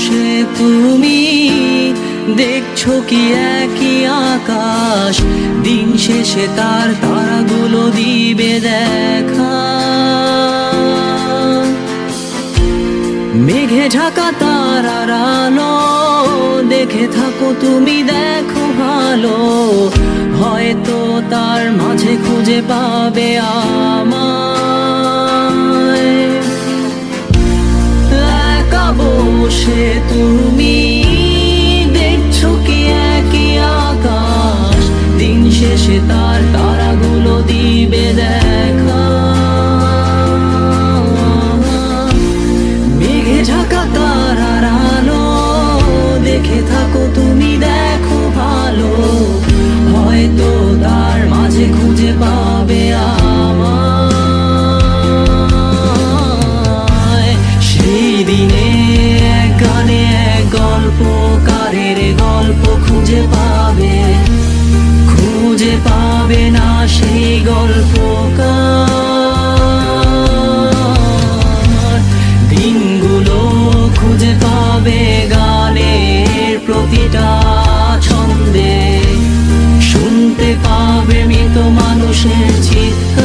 বসে তুমি দেখছো কি একই আকাশ, দিন শেষে তার তারাগুলো দিবে দেখা। মেঘে ঢাকা তারার আলো দেখে থাকো তুমি, দেখো ভালো, হয়তো তার মাঝে খুঁজে পাবে আমায়। একা বসে তুমি দেখছো কি একই আকাশ, দিন শেষে তার তারাগুলো দিবে দেখা। মেঘে ঢাকা তারার আলো দেখে থাকো তুমি, দেখো ভালো, হয়তো তার মাঝে খুঁজে পাবে আমায়। সেই দিনে এক গানে এক গল্পকারের গল্প খুঁজে পাবে, খুঁজে পাবে না সেই গল্পকার। দিনগুলো খুঁজে পাবে গানের প্রতিটা ছন্দে, শুনতে পাবে মৃত মানুষের চিৎকার।